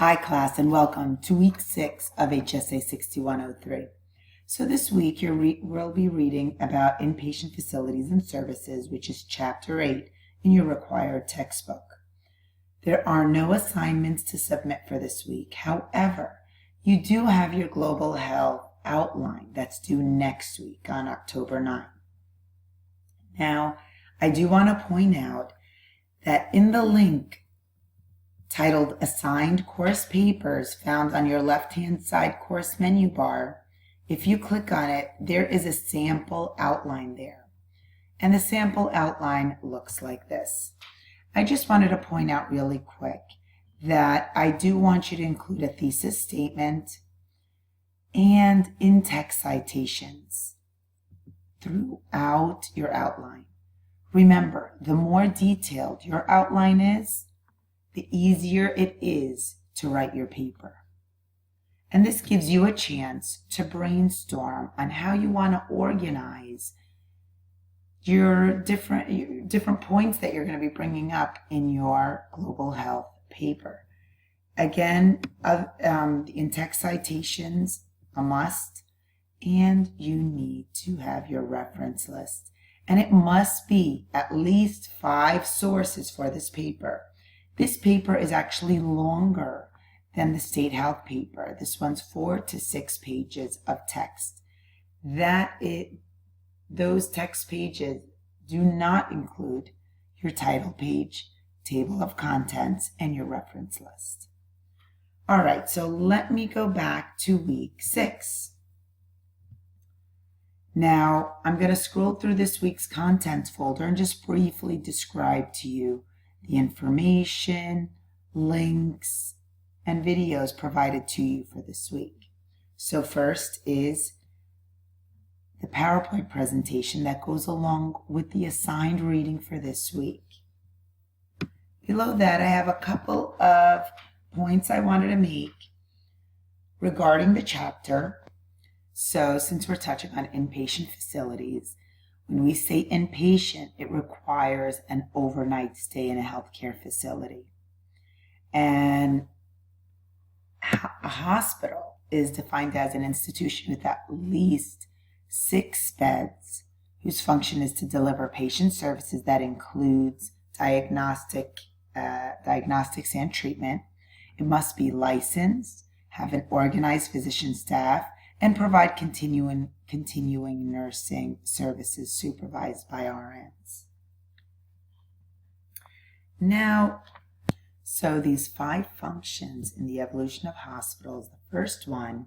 Hi class and welcome to week 6 of HSA 6103. So this week we'll be reading about inpatient facilities and services, which is chapter 8 in your required textbook. There are no assignments to submit for this week. However, you do have your global health outline that's due next week on October 9. Now, I do want to point out that in the link titled Assigned Course Papers found on your left-hand side course menu bar, if you click on it, there is a sample outline there. And the sample outline looks like this. I just wanted to point out really quick that I do want you to include a thesis statement and in-text citations throughout your outline. Remember, the more detailed your outline is, the easier it is to write your paper. And this gives you a chance to brainstorm on how you want to organize your different points that you're going to be bringing up in your global health paper. Again, the in-text citations, a must, and you need to have your reference list. And it must be at least 5 sources for this paper. This paper is actually longer than the state health paper. This one's 4 to 6 pages of text. Those text pages do not include your title page, table of contents, and your reference list. All right, so let me go back to week 6. Now, I'm going to scroll through this week's contents folder and just briefly describe to you the information, links, and videos provided to you for this week. So first is the PowerPoint presentation that goes along with the assigned reading for this week. Below that, I have a couple of points I wanted to make regarding the chapter. So since we're touching on inpatient facilities, when we say inpatient, it requires an overnight stay in a healthcare facility. And a hospital is defined as an institution with at least 6 beds whose function is to deliver patient services that includes diagnostics and treatment. It must be licensed, have an organized physician staff, and provide continuing nursing services supervised by RNs. Now, so these 5 functions in the evolution of hospitals, the first one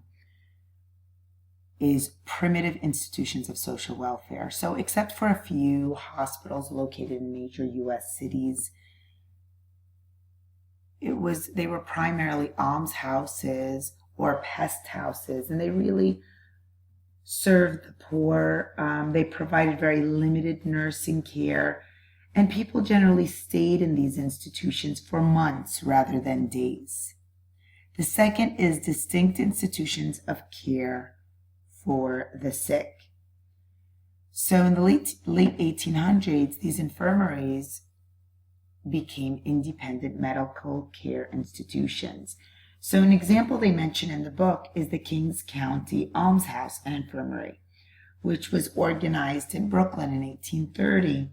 is primitive institutions of social welfare. So except for a few hospitals located in major U.S. cities, they were primarily almshouses or pest houses, and they really served the poor. They provided very limited nursing care, and people generally stayed in these institutions for months rather than days. The second is distinct institutions of care for the sick. So in the late 1800s, these infirmaries became independent medical care institutions. So an example they mention in the book is the Kings County Almshouse and Infirmary, which was organized in Brooklyn in 1830,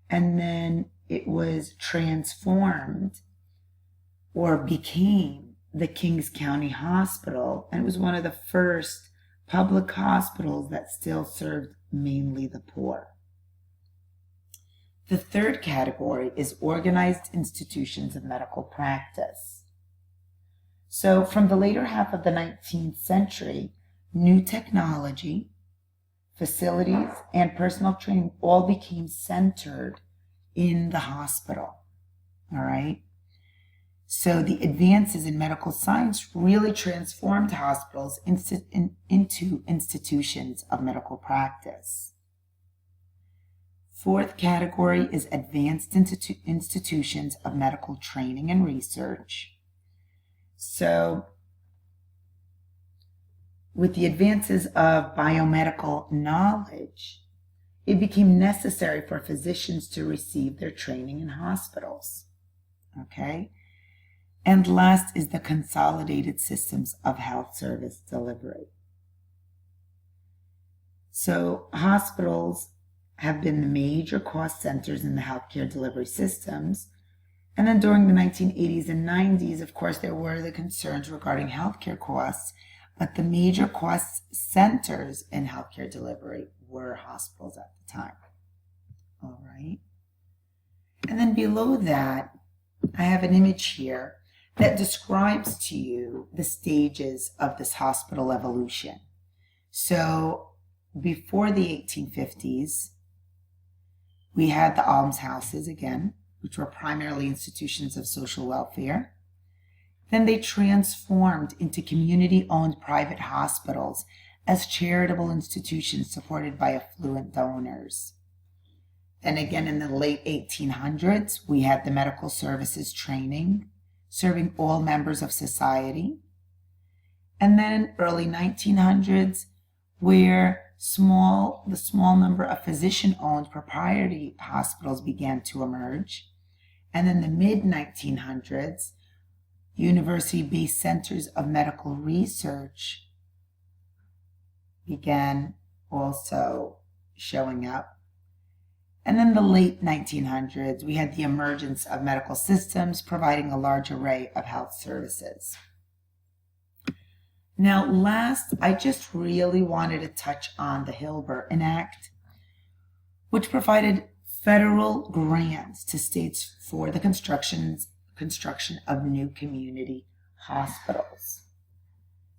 and then it was transformed or became the Kings County Hospital, and it was one of the first public hospitals that still served mainly the poor. The third category is organized institutions of medical practice. So from the later half of the 19th century, new technology, facilities, and personal training all became centered in the hospital. All right? So the advances in medical science really transformed hospitals into institutions of medical practice. Fourth category is advanced institutions of medical training and research. So with the advances of biomedical knowledge, it became necessary for physicians to receive their training in hospitals. Okay? And last is the consolidated systems of health service delivery. So hospitals have been the major cost centers in the healthcare delivery systems. And then during the 1980s and 90s, of course, there were the concerns regarding healthcare costs, but the major cost centers in healthcare delivery were hospitals at the time. All right. And then below that, I have an image here that describes to you the stages of this hospital evolution. So before the 1850s, we had the almshouses again, which were primarily institutions of social welfare. Then they transformed into community-owned private hospitals as charitable institutions supported by affluent donors. Then again in the late 1800s, we had the medical services training, serving all members of society. And then early 1900s, where the small number of physician-owned proprietary hospitals began to emerge. And then the mid-1900s, university-based centers of medical research began also showing up. And then the late 1900s, we had the emergence of medical systems providing a large array of health services. Now, last, I just really wanted to touch on the Hill-Burton Act, which provided federal grants to states for the construction of new community hospitals.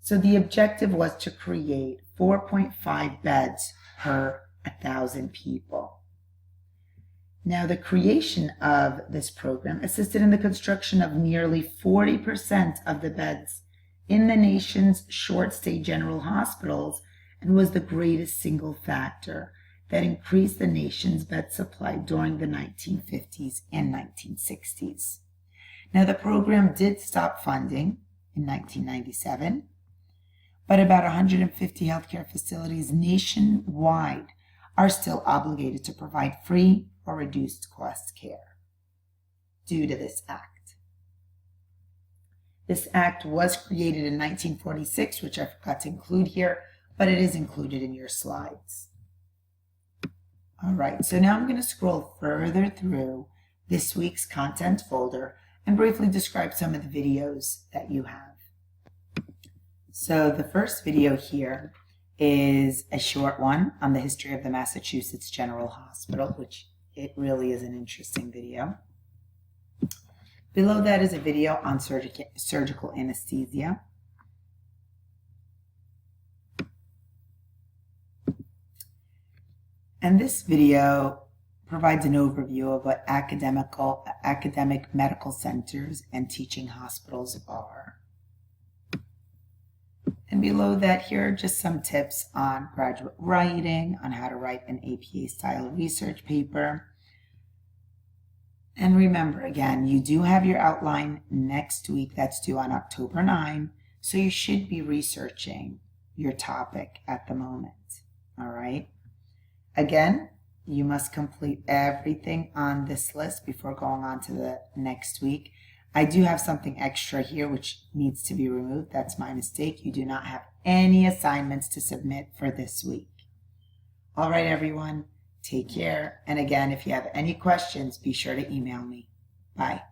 So the objective was to create 4.5 beds per 1,000 people. Now, the creation of this program assisted in the construction of nearly 40% of the beds in the nation's short-stay general hospitals and was the greatest single factor that increased the nation's bed supply during the 1950s and 1960s. Now, the program did stop funding in 1997, but about 150 healthcare facilities nationwide are still obligated to provide free or reduced cost care due to this act. This act was created in 1946, which I forgot to include here, but it is included in your slides. All right, so now I'm going to scroll further through this week's content folder and briefly describe some of the videos that you have. So the first video here is a short one on the history of the Massachusetts General Hospital, which it really is an interesting video. Below that is a video on surgical anesthesia. And this video provides an overview of what academic medical centers and teaching hospitals are. And below that, here are just some tips on graduate writing, on how to write an APA-style research paper. And remember, again, you do have your outline next week. That's due on October 9. So you should be researching your topic at the moment. All right. Again, you must complete everything on this list before going on to the next week. I do have something extra here which needs to be removed. That's my mistake. You do not have any assignments to submit for this week. All right, everyone. Take care. And again, if you have any questions, be sure to email me. Bye.